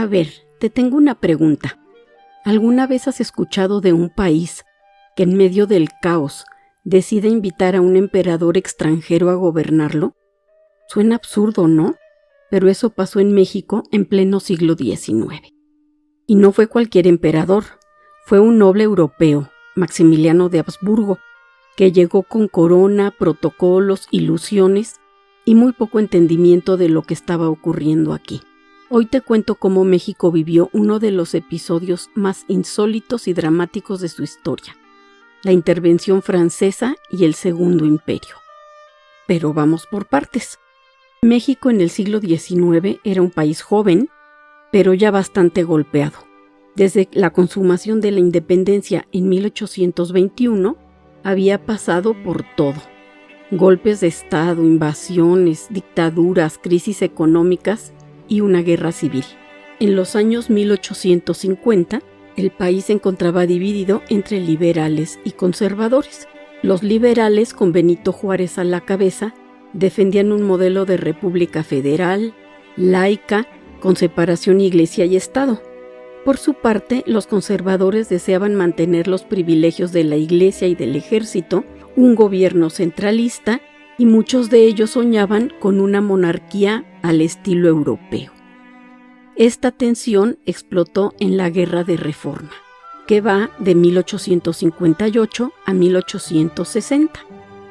A ver, te tengo una pregunta. ¿Alguna vez has escuchado de un país que en medio del caos decide invitar a un emperador extranjero a gobernarlo? Suena absurdo, ¿no? Pero eso pasó en México en pleno siglo XIX. Y no fue cualquier emperador, fue un noble europeo, Maximiliano de Habsburgo, que llegó con corona, protocolos, ilusiones y muy poco entendimiento de lo que estaba ocurriendo aquí. Hoy te cuento cómo México vivió uno de los episodios más insólitos y dramáticos de su historia, la intervención francesa y el Segundo Imperio. Pero vamos por partes. México en el siglo XIX era un país joven, pero ya bastante golpeado. Desde la consumación de la independencia en 1821, había pasado por todo. Golpes de Estado, invasiones, dictaduras, crisis económicas y una guerra civil. En los años 1850, el país se encontraba dividido entre liberales y conservadores. Los liberales, con Benito Juárez a la cabeza, defendían un modelo de república federal, laica, con separación iglesia y Estado. Por su parte, los conservadores deseaban mantener los privilegios de la iglesia y del ejército, un gobierno centralista, y muchos de ellos soñaban con una monarquía al estilo europeo. Esta tensión explotó en la Guerra de Reforma, que va de 1858 a 1860.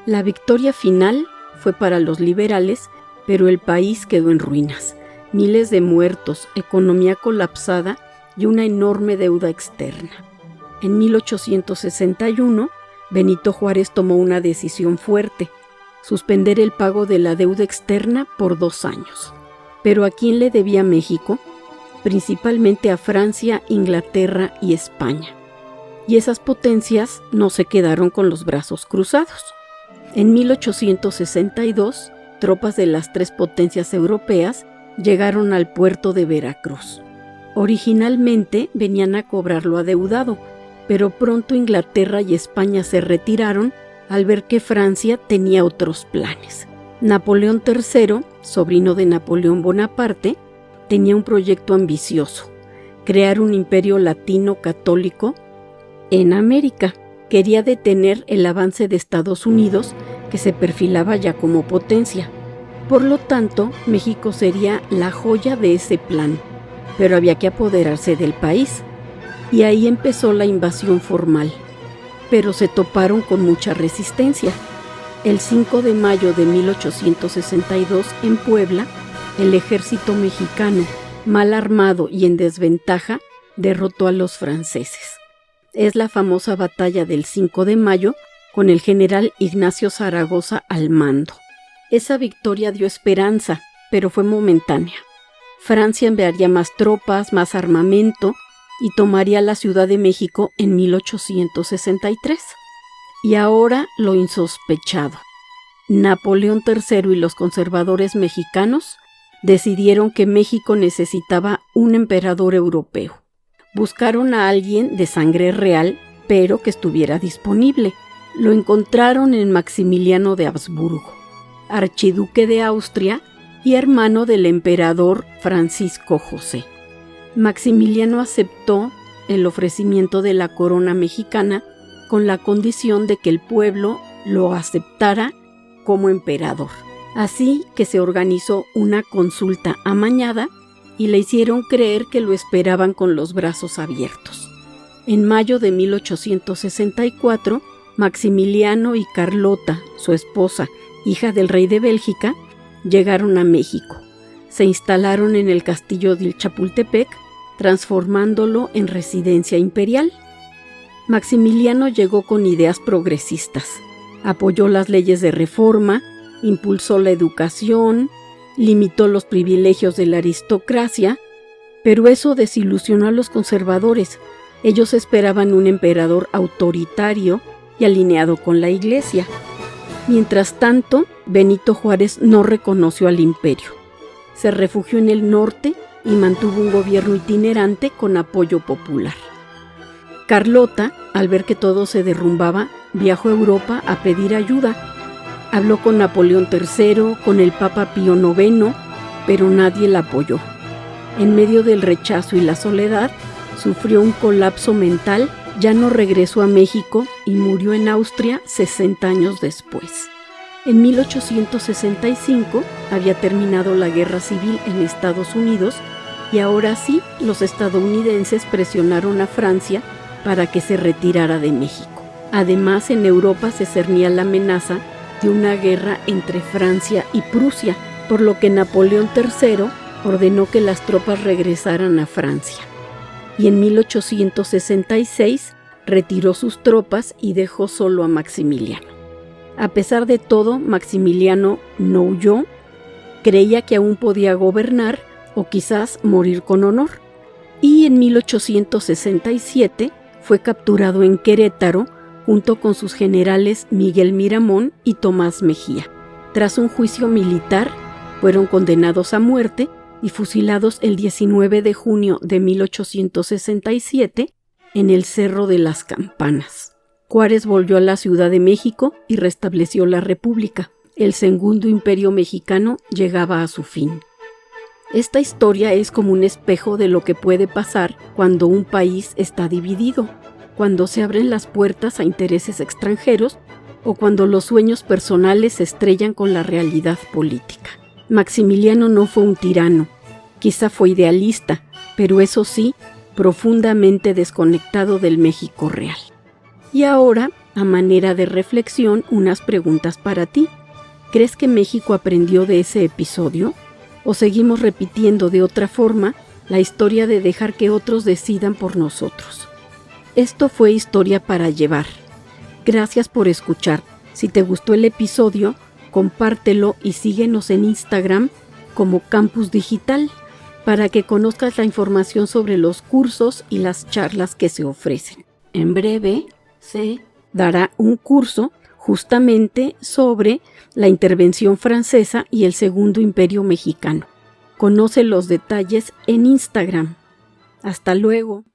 La victoria final fue para los liberales, pero el país quedó en ruinas. Miles de muertos, economía colapsada y una enorme deuda externa. En 1861, Benito Juárez tomó una decisión fuerte: suspender el pago de la deuda externa por 2 años. ¿Pero a quién le debía México? Principalmente a Francia, Inglaterra y España. Y esas potencias no se quedaron con los brazos cruzados. En 1862, tropas de las 3 potencias europeas llegaron al puerto de Veracruz. Originalmente venían a cobrar lo adeudado, pero pronto Inglaterra y España se retiraron al ver que Francia tenía otros planes. Napoleón III, sobrino de Napoleón Bonaparte, tenía un proyecto ambicioso: crear un imperio latino católico en América. Quería detener el avance de Estados Unidos, que se perfilaba ya como potencia. Por lo tanto, México sería la joya de ese plan, pero había que apoderarse del país. Y ahí empezó la invasión formal, pero se toparon con mucha resistencia. El 5 de mayo de 1862, en Puebla, el ejército mexicano, mal armado y en desventaja, derrotó a los franceses. Es la famosa batalla del 5 de mayo, con el general Ignacio Zaragoza al mando. Esa victoria dio esperanza, pero fue momentánea. Francia enviaría más tropas, más armamento y tomaría la Ciudad de México en 1863. Y ahora lo insospechado. Napoleón III y los conservadores mexicanos decidieron que México necesitaba un emperador europeo. Buscaron a alguien de sangre real, pero que estuviera disponible. Lo encontraron en Maximiliano de Habsburgo, archiduque de Austria y hermano del emperador Francisco José. Maximiliano aceptó el ofrecimiento de la corona mexicana con la condición de que el pueblo lo aceptara como emperador. Así que se organizó una consulta amañada y le hicieron creer que lo esperaban con los brazos abiertos. En mayo de 1864, Maximiliano y Carlota, su esposa, hija del rey de Bélgica, llegaron a México. Se instalaron en el castillo de Chapultepec, transformándolo en residencia imperial. Maximiliano llegó con ideas progresistas. Apoyó las leyes de reforma, impulsó la educación, limitó los privilegios de la aristocracia, pero eso desilusionó a los conservadores. Ellos esperaban un emperador autoritario y alineado con la iglesia. Mientras tanto, Benito Juárez no reconoció al imperio. Se refugió en el norte y mantuvo un gobierno itinerante con apoyo popular. Carlota, al ver que todo se derrumbaba, viajó a Europa a pedir ayuda. Habló con Napoleón III, con el Papa Pío IX, pero nadie la apoyó. En medio del rechazo y la soledad, sufrió un colapso mental, ya no regresó a México y murió en Austria 60 años después. En 1865 había terminado la guerra civil en Estados Unidos y ahora sí los estadounidenses presionaron a Francia para que se retirara de México. Además, en Europa se cernía la amenaza de una guerra entre Francia y Prusia, por lo que Napoleón III ordenó que las tropas regresaran a Francia. Y en 1866 retiró sus tropas y dejó solo a Maximiliano. A pesar de todo, Maximiliano no huyó, creía que aún podía gobernar o quizás morir con honor. Y en 1867 fue capturado en Querétaro junto con sus generales Miguel Miramón y Tomás Mejía. Tras un juicio militar, fueron condenados a muerte y fusilados el 19 de junio de 1867 en el Cerro de las Campanas. Juárez volvió a la Ciudad de México y restableció la República. El Segundo Imperio Mexicano llegaba a su fin. Esta historia es como un espejo de lo que puede pasar cuando un país está dividido, cuando se abren las puertas a intereses extranjeros o cuando los sueños personales se estrellan con la realidad política. Maximiliano no fue un tirano, quizá fue idealista, pero eso sí, profundamente desconectado del México real. Y ahora, a manera de reflexión, unas preguntas para ti. ¿Crees que México aprendió de ese episodio? ¿O seguimos repitiendo de otra forma la historia de dejar que otros decidan por nosotros? Esto fue Historia para Llevar. Gracias por escuchar. Si te gustó el episodio, compártelo y síguenos en Instagram como Campus Digital para que conozcas la información sobre los cursos y las charlas que se ofrecen. En breve se dará un curso justamente sobre la intervención francesa y el Segundo Imperio Mexicano. Conoce los detalles en Instagram. Hasta luego.